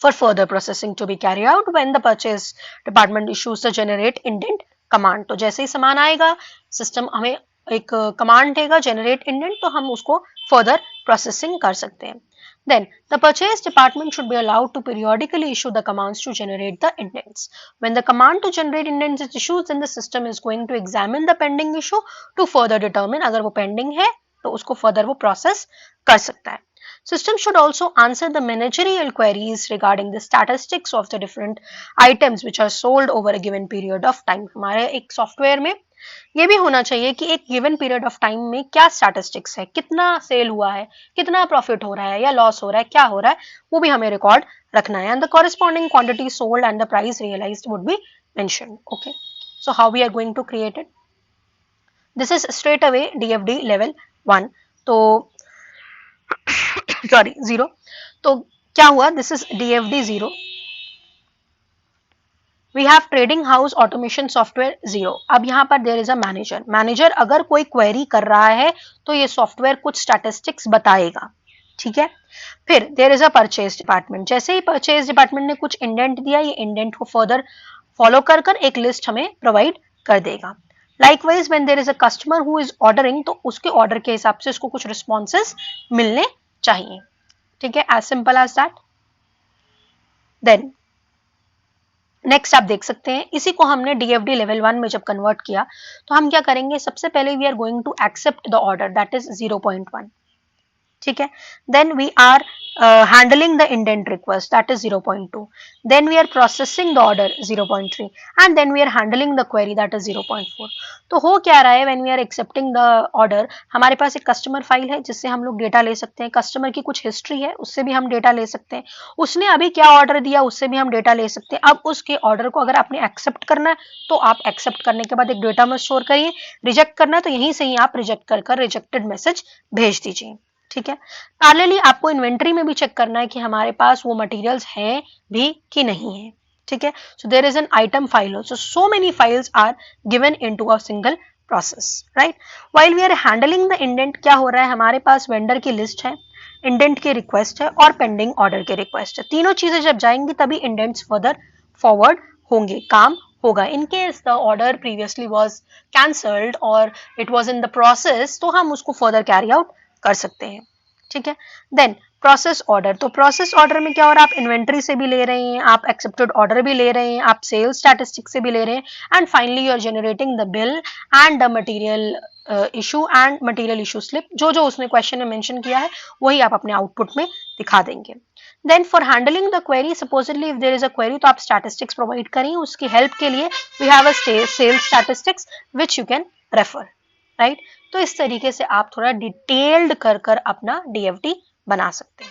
A: for further processing to be carried out when the purchase department issues the generate indent command. तो जैसे ही सामान आएगा, system हमें एक command देगा generate indent, तो हम उसको further processing कर सकते हैं. Then the purchase department should be allowed to periodically issue the commands to generate the indents. When the command to generate indents is issued, then the system is going to examine the pending issue to further determine अगर वो pending है तो उसको further वो process कर सकता है. System should also answer the managerial queries regarding the statistics of the different items which are sold over a given period of time. हमारे एक सॉफ्टवेयर में ये भी होना चाहिए कि एक गिवन पीरियड ऑफ टाइम में क्या स्टैटिस्टिक्स है, कितना सेल हुआ है, कितना प्रॉफिट हो रहा है या लॉस हो रहा है, क्या हो रहा है, वो भी हमें रिकॉर्ड रखना है. And the corresponding quantity sold and the price realised would be mentioned. Okay, so how we are going to create it. This is straight away DFD level 1. तो सॉरी 0. तो क्या हुआ, this is DFD 0. We have trading house automation software 0. अब यहाँ पर there is a manager अगर कोई query कर रहा है तो ये सॉफ्टवेयर कुछ statistics बताएगा. ठीक है. फिर there is a purchase department. जैसे ही purchase department ने कुछ indent दिया, ये indent को further follow कर एक list हमें provide कर देगा. Likewise when there is a customer who is ordering, तो उसके order के हिसाब से उसको कुछ responses मिलने चाहिए. ठीक है, as simple as that. Then next आप देख सकते हैं, इसी को हमने डीएफडी लेवल 1 में जब कन्वर्ट किया तो हम क्या करेंगे, सबसे पहले we are going to accept the order that is 0.1. ठीक है. Then we are handling the indent request that is 0.2. Then we are processing the order 0.3 and then we are handling the query that is 0.4. तो हो क्या रहा है, when we are accepting the order, हमारे पास एक कस्टमर फाइल है जिससे हम लोग डेटा ले सकते हैं. कस्टमर की कुछ हिस्ट्री है, उससे भी हम डेटा ले सकते हैं. उसने अभी क्या ऑर्डर दिया, उससे भी हम डेटा ले सकते हैं. अब उसके ऑर्डर को अगर आपने एक्सेप्ट करना है तो आप एक्सेप्ट करने के बाद एक डेटा में स्टोर करिए. रिजेक्ट करना है तो यहीं से ही आप रिजेक्ट कर रिजेक्टेड मैसेज भेज दीजिए. ठीक है. पैरेलली आपको इन्वेंटरी में भी चेक करना है कि हमारे पास वो मटेरियल्स हैं भी कि नहीं है. ठीक है. So there is an item file also. So many files are given into a single process, right. While we are handling the indent, क्या हो रहा है, हमारे पास वेंडर की लिस्ट है, इंडेंट की रिक्वेस्ट है और पेंडिंग ऑर्डर की रिक्वेस्ट है. तीनों चीजें जब जाएंगी तभी इंडेंट्स फर्दर फॉरवर्ड होंगे, काम होगा. In case the order previously was cancelled और it was in the process, तो हम उसको फर्दर कैरी आउट कर सकते हैं. ठीक है. देन प्रोसेस ऑर्डर, तो प्रोसेस ऑर्डर में क्या हो रहा है, आप इन्वेंटरी से भी ले रहे हैं, आप एक्सेप्टेड ऑर्डर भी ले रहे हैं, आप सेल्स स्टैटिस्टिक से भी ले रहे हैं, and finally you are generating the bill and the material issue and material issue slip. जो जो उसने क्वेश्चन में मेंशन किया है वही आप अपने आउटपुट में दिखा देंगे. Then for handling the query, supposedly if there is a query, तो आप स्टैटिस्टिक्स प्रोवाइड करें. उसकी हेल्प के लिए we have a sales statistics which you can refer, right. तो इस तरीके से आप थोड़ा डिटेल्ड कर अपना डीएफडी बना सकते हैं.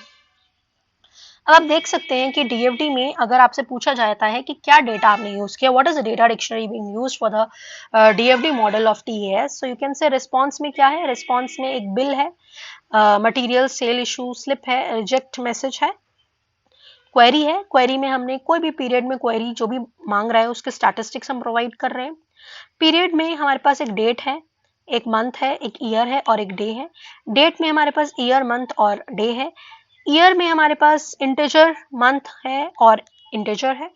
A: अब आप देख सकते हैं कि डीएफडी में अगर आपसे पूछा जाता है कि क्या डेटा आपने यूज किया, what is the data dictionary being used for the DFD model of TAS, so you can से रिस्पांस में क्या है, रिस्पांस में एक बिल है, मटेरियल सेल इशू स्लिप है, रिजेक्ट मैसेज है, क्वेरी है. क्वेरी में हमने कोई भी पीरियड में क्वेरी जो भी मांग रहा है उसके स्टैटिस्टिक्स हम प्रोवाइड कर रहे हैं. पीरियड में हमारे पास एक डेट है, एक मंथ है, एक ईयर है और एक डे है. डेट में हमारे पास ईयर, मंथ और डे है. ईयर में हमारे पास इंटीजर, मंथ है और इंटीजर है.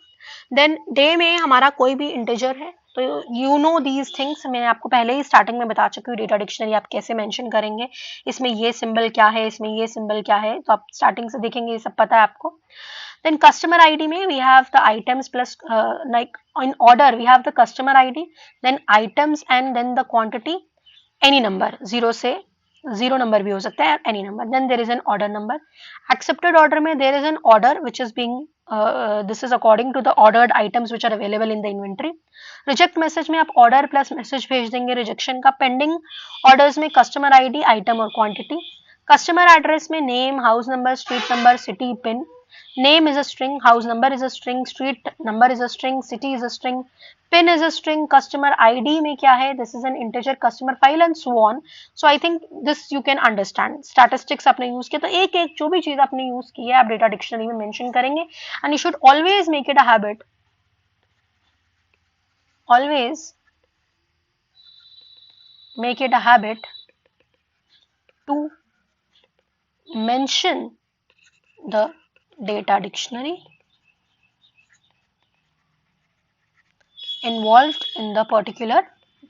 A: देन डे में हमारा कोई भी इंटीजर है, तो यू नो दीज थिंग्स, मैं आपको पहले ही स्टार्टिंग में बता चुकी हूँ डेटा डिक्शनरी आप कैसे मेंशन करेंगे, इसमें ये सिंबल क्या है, इसमें ये सिंबल क्या है, तो आप स्टार्टिंग से देखेंगे ये सब पता है आपको. Then customer ID में we have the items plus like in order we have the customer ID, then items and then the quantity, any number, zero से zero number भी हो सकता है, any number. Then there is an order number. Accepted order में there is an order which is being this is according to the ordered items which are available in the inventory. Reject message में आप order plus message भेज देंगे rejection का. Pending orders में customer ID, item और quantity. Customer address में name, house number, street number, city, pin. Name is a string, house number is a string, street number is a string, city is a string, pin is a string, customer ID में क्या है, this is an integer, customer file and so on. So I think this you can understand. Statistics आपने use किया, तो एक एक जो भी चीज आपने use की है आप डेटा डिक्शनरी में मेंशन करेंगे. And you should always make it a habit, always make it a habit to mention the data dictionary involved in the particular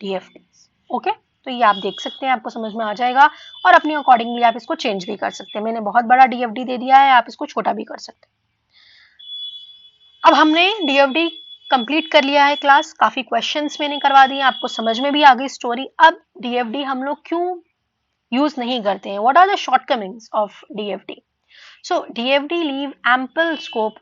A: DFDs. Okay, तो ये आप देख सकते हैं, आपको समझ में आ जाएगा और अपने अकॉर्डिंगली आप इसको चेंज भी कर सकते हैं. मैंने बहुत बड़ा DFD दे दिया है, आप इसको छोटा भी कर सकते हैं. अब हमने DFD कंप्लीट कर लिया है क्लास, काफी क्वेश्चंस मैंने करवा दिए, आपको समझ में भी आ गई स्टोरी. अब DFD हम लोग क्यों यूज नहीं करते हैं, what are the shortcomings of DFD? So DFD leave ample scope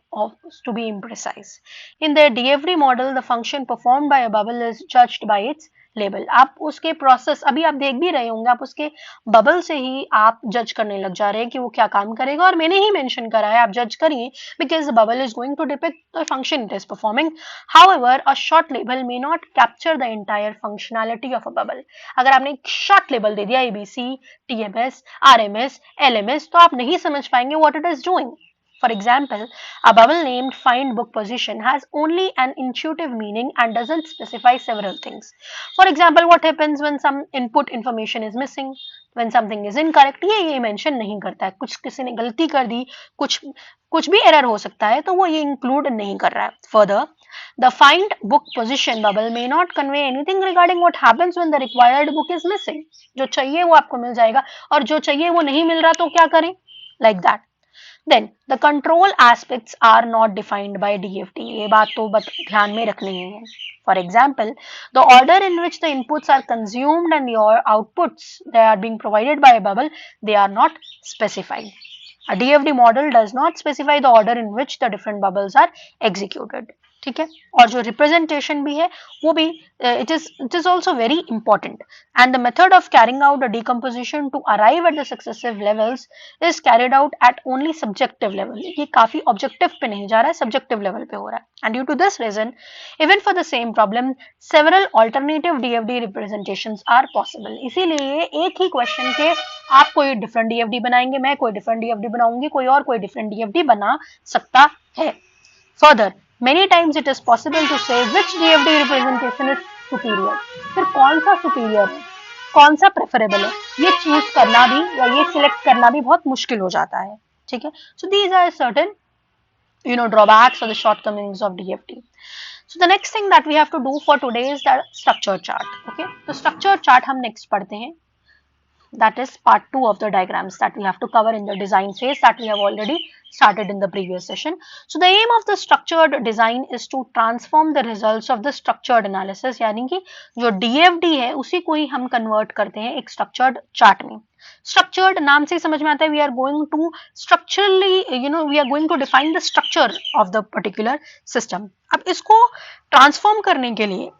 A: to be imprecise. In the DFD model, the function performed by a bubble is judged by its label. आप उसके process अभी आप देख भी रहे होंगे, आप उसके बबल से ही आप जज करने लग जा रहे हैं कि वो क्या काम करेगा, और मैंने ही मेंशन करा है आप जज करिए because the bubble is going to depict the function it is performing. However, a short label may not capture the entire functionality of a bubble. अगर आपने एक short label दे दिया ABC, TMS, RMS, LMS, तो आप नहीं समझ पाएंगे what it is doing. For example, a bubble named find book position has only an intuitive meaning and doesn't specify several things. For example, what happens when some input information is missing, when something is incorrect, ये mention नहीं करता है. कुछ किसी ने गलती कर दी, कुछ भी error हो सकता है, तो वो ये include नहीं कर रहा है. Further, the find book position bubble may not convey anything regarding what happens when the required book is missing. जो चाहिए वो आपको मिल जाएगा, और जो चाहिए वो नहीं मिल रहा तो क्या करें, like that. Then the control aspects are not defined by DFD. ये बात तो ध्यान में रखनी है. For example, the order in which the inputs are consumed and your outputs they are being provided by a bubble, they are not specified. A DFD model does not specify the order in which the different bubbles are executed. ठीक है, और जो representation भी है वो भी it is also very important, and the method of carrying out the decomposition to arrive at the successive levels is carried out at only subjective level. ये काफी ऑब्जेक्टिव पे नहीं जा रहा है, सब्जेक्टिव लेवल पे हो रहा है. and due to this reason, even for the same problem, several alternative DFD representations are possible. इसीलिए एक ही क्वेश्चन के आप कोई डिफरेंट DFD बनाएंगे, मैं कोई डिफरेंट DFD बनाऊंगी, कोई और कोई डिफरेंट DFD बना सकता है. Further, many times it is possible to say which DFD representation is superior. फिर कौन सा superior है, कौन सा preferable है, ये choose करना भी या ये select करना भी बहुत मुश्किल हो जाता है. ठीक है, so these are certain drawbacks or the shortcomings of DFD. So the next thing that we have to do for today is the structure chart. Okay, तो structure chart हम next पढ़ते हैं. That is part 2 of the diagrams that we have to cover in the design phase that we have already started in the previous session. So the aim of the structured design is to transform the results of the structured analysis, यानी कि जो DFD है उसी को ही हम convert करते हैं एक structured chart में. Structured नाम से ही समझ में आता है we are going to structurally we are going to define the structure of the particular system. अब इसको transform करने के लिए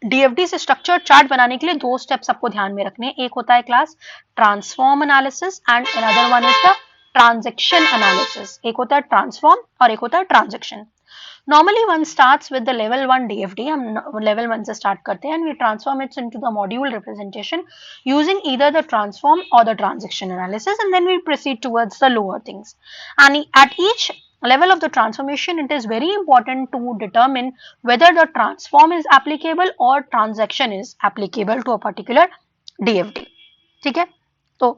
A: DFD से स्ट्रक्चर चार्ट बनाने के लिए दो स्टेप्स आपको ध्यान में रखने हैं. एक होता है class transform analysis and another one is the transaction analysis. एक होता है ट्रांसफॉर्म और एक होता है transaction. Normally one starts with the level 1 DFD. हम level 1 से start करते हैं and we transform it into the module representation using either the transform or the transaction analysis, and then we proceed towards the lower things. And at each level of the transformation, it is very important to determine whether the transform is applicable or transaction is applicable to a particular DFD. ठीक है, तो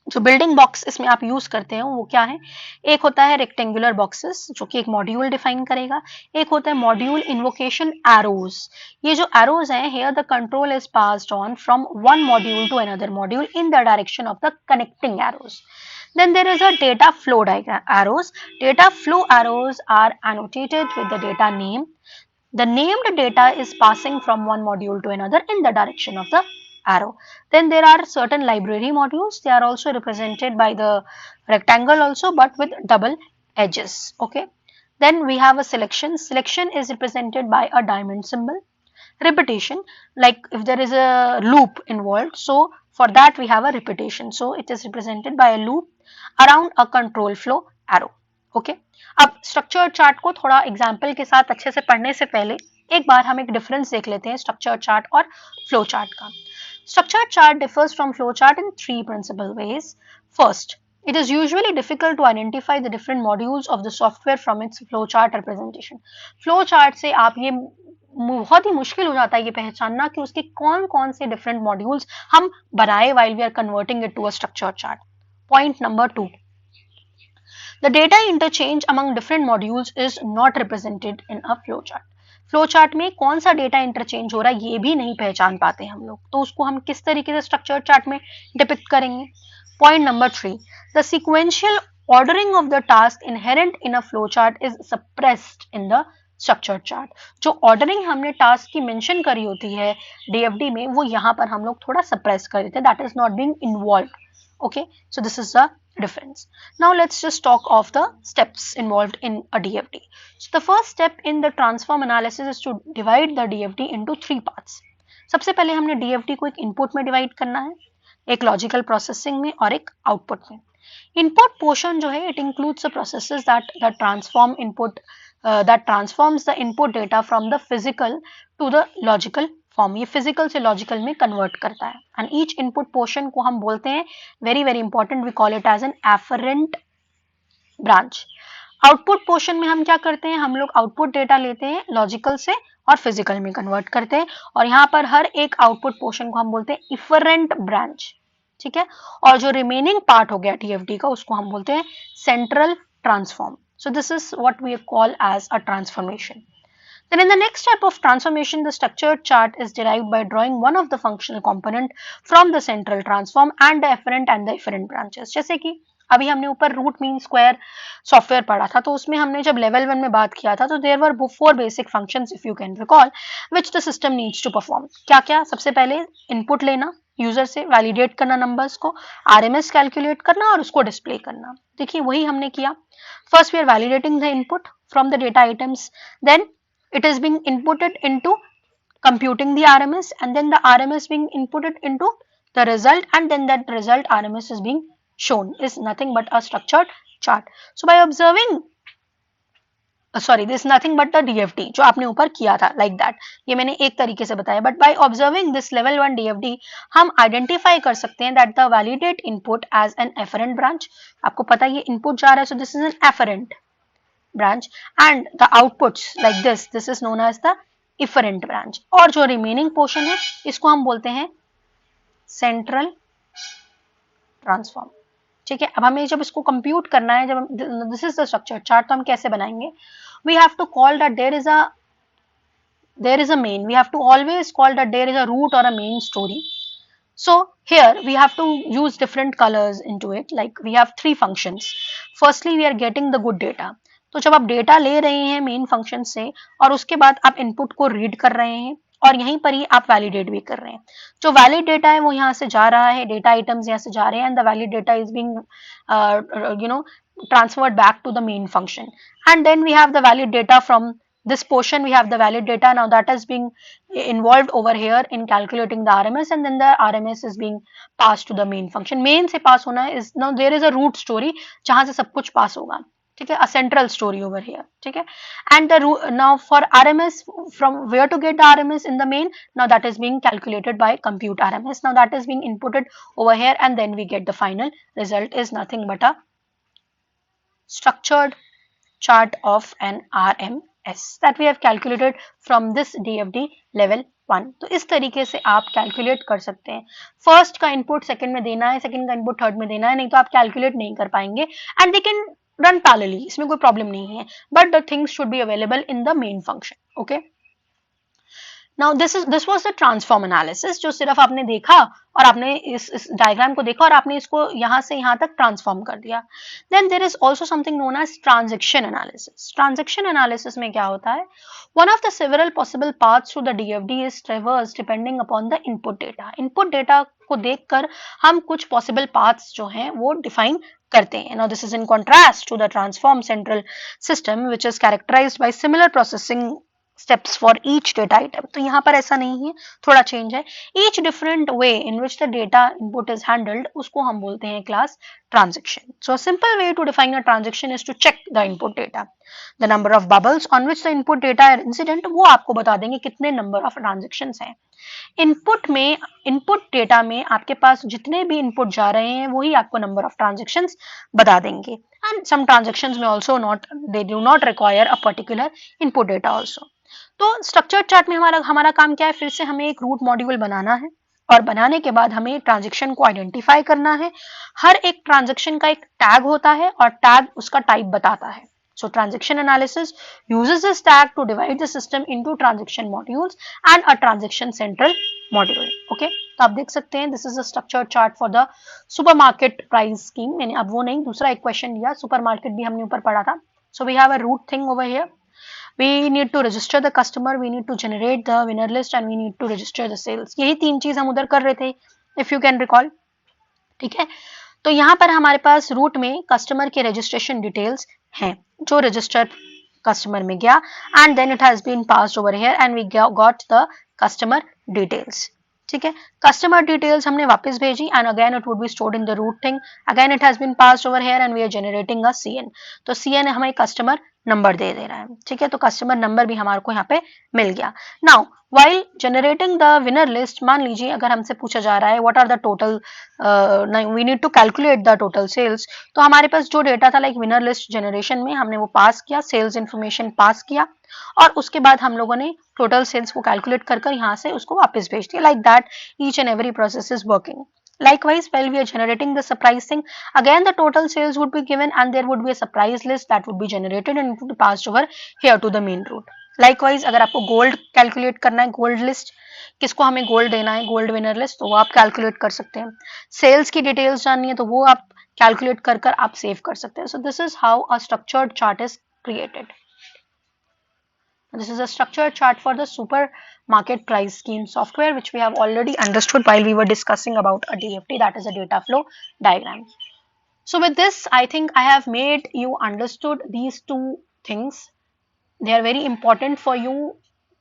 A: जो building box इसमें आप use करते हैं वो क्या है, एक होता है रेक्टेंगुलर बॉक्सेस जो कि एक मॉड्यूल डिफाइन करेगा, एक होता है मॉड्यूल इन्वोकेशन एरोज। ये जो एरोज हैं, here the control is passed on from one module to another module in the direction of the connecting arrows. Then there is a data flow diagram arrows. Data flow arrows are annotated with the data name. The named data is passing from one module to another in the direction of the arrow. Then there are certain library modules. They are also represented by the rectangle also, but with double edges. Okay. Then we have a selection. Selection is represented by a diamond symbol. Repetition, like if there is a loop involved, so for that we have a repetition, so it is represented by a loop around a control flow arrow. Okay. अब structure chart को थोड़ा example के साथ अच्छे से पढ़ने से पहले एक बार हम एक डिफरेंस देख लेते हैं स्ट्रक्चर चार्ट और फ्लो चार्ट का. Structure chart differs from flow chart in 3 principal ways. First, it is usually difficult to identify the different modules of the software from its flowchart representation. Flowchart से आप ये बहुत ही मुश्किल हो जाता है ये पहचानना कि उसके कौन कौन से डिफरेंट मॉड्यूल्स हम बनाए while we are converting it to a structure chart. Point number 2. The data interchange among different modules is not represented in a flowchart. Flowchart में कौन सा डेटा इंटरचेंज हो रहा है ये भी नहीं पहचान पाते हम लोग, तो उसको हम किस तरीके से स्ट्रक्चर चार्ट में डिपिक्ट करेंगे. Point number 3. The sequential ordering of the task inherent in a flowchart is suppressed in the structure chart. जो ऑर्डरिंग हमने टास्क की मेंशन करी होती है डीएफडी में, वो यहाँ पर हम लोग थोड़ा सप्रेस कर देते हैं. That is not being involved. Okay, so this is the difference. Now let's just talk of the steps involved in a DFD. So the first step in the transform analysis is to divide the DFD into 3 parts. सबसे पहले हमने DFD को एक input में divide करना है, एक logical processing में और एक output में. Input portion जो है, it includes the processes that transform input that transforms the input data from the physical to the logical form. ये फिजिकल से लॉजिकल में कन्वर्ट करता है. एंड ईच इनपुट पोर्शन को हम बोलते हैं, very very important, we call it as an afferent branch. Output portion में हम क्या करते हैं, हम लोग आउटपुट डेटा लेते हैं लॉजिकल से और फिजिकल में कन्वर्ट करते हैं, और यहाँ पर हर एक आउटपुट पोर्शन को हम बोलते हैं इफरेंट ब्रांच. ठीक है. और जो रिमेनिंग पार्ट हो गया टीएफडी का, उसको हम बोलते हैं central transform. So this is what we call as a transformation. Then in the next step of transformation, the structured chart is derived by drawing one of the functional component from the central transform and the efferent and the efferent branches. जैसे कि अभी हमने ऊपर root mean square software पढ़ा था, तो उसमें हमने जब लेवल 1 में बात किया था, तो there were 4 basic functions if you can recall which the system needs to perform. क्या क्या? सबसे पहले इनपुट लेना यूजर से, वैलिडेट करना नंबर्स को, आरएमएस कैलकुलेट करना और उसको डिस्प्ले करना. देखिए वही हमने किया. First we are validating the input from the data items, then it is being inputted into computing the RMS, and then the RMS being inputted into the result, and then that result RMS is being shown, is nothing but a structured chart. So by observing this is nothing but the DFD जो आपने ऊपर किया था, like that. ये मैंने एक तरीके से बताया, but by observing this level 1 DFD हम identify कर सकते हैं that the validate input as an efferent branch. आपको पता है ये input जा रहा है, so this is an efferent branch, and the outputs like this is known as the efferent branch. और जो remaining portion है, इसको हम बोलते हैं central transform. ठीक है. अब हमें जब इसको compute करना है, जब this is the structure chart, तो हम कैसे बनाएंगे? We have to call that there is a main. We have to always call that there is a root or a main story. So here we have to use different colors into it. Like we have 3 functions. Firstly, we are getting the good data. तो जब आप data ले रहे हैं main function से, और उसके बाद आप इनपुट को रीड कर रहे हैं, और यहीं पर ही आप वैलिडेट भी कर रहे हैं. जो वैलिड डेटा है वो यहाँ से जा रहा है, डेटा आइटम्स यहाँ से जा रहे हैं, and the valid data is being transferred back to the main function. And then we have the valid data from this portion, we have the valid data now that is being involved over here in calculating the RMS, and then the RMS is being passed to the main function. Main से pass होना है, is now there is a root story जहाँ से सब कुछ pass होगा. ठीक है. A central story over here. ठीक है. And the now for RMS, from where to get the RMS in the main, now that is being calculated by compute RMS. Now that is being inputted over here, and then we get the final result is nothing but a structured chart of an RMS that we have calculated from this DFD level 1। तो इस तरीके से आप calculate कर सकते हैं। First का input second में देना है, सेकंड का इनपुट थर्ड में देना है, नहीं तो आप कैलकुलेट नहीं कर पाएंगे। And they can run parallelly, इसमें कोई प्रॉब्लम नहीं है, but the things should be available in the main function. Okay, now this was the transform analysis, जो सिर्फ आपने देखा और आपने इस डायग्राम को देखा और आपने इसको यहाँ से यहाँ तक ट्रांसफॉर्म कर दिया। Then there is also something known as transaction analysis. Transaction analysis में क्या होता है, one of the several possible paths to the DFD is traverse depending upon the input data. Input data को देखकर हम कुछ पॉसिबल पाथ्स जो हैं वो डिफाइन करते हैं। Now this is in contrast to the transform central system which is characterised by similar processing steps for each data item। तो यहाँ पर ऐसा नहीं है, थोड़ा चेंज है। each different way in which the data input is handled, उसको हम बोलते हैं class transaction। So a simple way to define a transaction is to check the input data, the number of bubbles on which the input data are incident, वो आपको बता देंगे कितने number of transactions हैं। इनपुट डेटा में आपके पास जितने भी इनपुट जा रहे हैं वही आपको नंबर ऑफ ट्रांजेक्शन्स बता देंगे। एंड सम ट्रांजेक्शन्स में also they do not require a particular input data also. तो स्ट्रक्चर्ड चार्ट में हमारा काम क्या है, फिर से हमें एक रूट मॉड्यूल बनाना है और बनाने के बाद हमें ट्रांजेक्शन को आइडेंटिफाई करना है। हर एक ट्रांजेक्शन का एक टैग होता है और टैग उसका टाइप बताता है। So transaction analysis uses this tag to divide the system into transaction modules and a transaction central module. Okay, तो आप देख सकते हैं this is a structured chart for the supermarket price scheme। मैंने अब वो नहीं, दूसरा एक क्वेश्चन दिया, सुपरमार्केट भी हमने ऊपर पढ़ा था। So we have a root thing over here. We need to register the customer, we need to generate the winner list and we need to register the sales। यही तीन चीज हम उधर कर रहे थे, if you can recall। ठीक है, तो यहाँ पर हमारे पास रूट में कस्टमर के रजिस्ट्रेशन डिटेल्स हैं, जो रजिस्टर कस्टमर में गया and then it has been passed over here and we got the customer details. ठीक है, कस्टमर डिटेल्स हमने वापस भेजी and again it would be stored in the root thing, again it has been passed over here and we are generating a CN. तो CN हमें customer number दे रहा है। ठीक है, तो कस्टमर नंबर भी हमारे को यहाँ पे मिल गया। Now while generating the winner list, मान लीजिए अगर हमसे पूछा जा रहा है what are the total we need to calculate the total sales, तो हमारे पास जो डेटा था लाइक विनर लिस्ट जनरेशन में हमने वो पास किया, सेल्स इन्फॉर्मेशन पास किया और उसके बाद हम लोगों ने टोटल सेल्स को कैलकुलेट कर यहाँ से उसको वापस भेज दिया। Like that each and every process is working. Likewise, while we are generating the surprise thing, again the total sales would be given and there would be a surprise list that would be generated and it would be passed over here to the main route. Likewise, अगर आपको gold calculate करना है, gold list किसको हमें gold देना है, gold winner list, तो वो आप कैलकुलेट कर सकते हैं। सेल्स की डिटेल्स जाननी है तो वो आप कैलकुलेट कर आप सेव कर सकते हैं। सो this is how a structured chart is created. This is a structured chart for the supermarket price scheme software, which we have already understood while we were discussing about a DFT, that is a data flow diagram. So with this, I think I have made you understood these two things. They are very important for you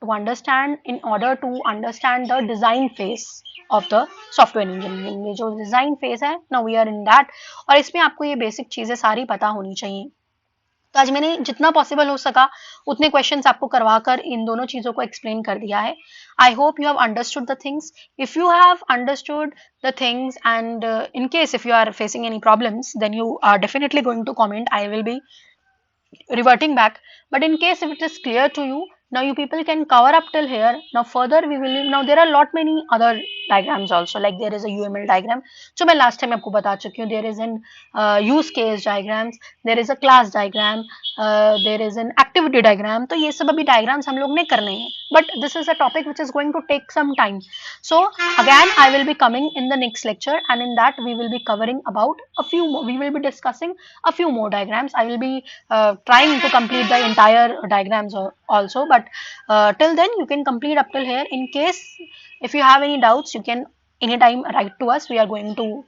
A: to understand in order to understand the design phase of the software engineering। ये जो design phase है, now we are in that, और इसमें आपको ये basic चीजें सारी पता होनी चाहिए। तो आज मैंने जितना पॉसिबल हो सका उतने क्वेश्चंस आपको करवाकर इन दोनों चीजों को एक्सप्लेन कर दिया है। I hope you have understood the things. If you have understood the things and in case if you are facing any problems then you are definitely going to comment, I will be reverting back, but in case if it is clear to you, now you people can cover up till here. Now further we will, now there are lot many other diagrams also, like there is a UML diagram जो मैं last time आपको बता चुकी हूँ, there is an use case diagrams, there is a class diagram, there is an activity diagram। तो ये सब अभी diagrams हम लोग ने करने हैं, but this is a topic which is going to take some time। So again I will be coming in the next lecture and in that we will be covering about a few more, we will be discussing a few more diagrams। I will be trying to complete the entire diagrams also, but till then you can complete up till here। In case if you have any doubts, you can anytime write to us, we are going to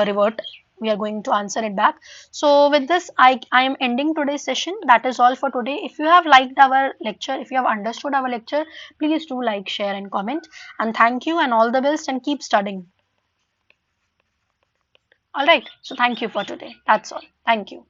A: revert, we are going to answer it back। So with this I am ending today's session. That is all for today। If you have liked our lecture, if you have understood our lecture, please do like, share and comment, and thank you and all the best and keep studying। All right, so thank you for today, that's all, thank you।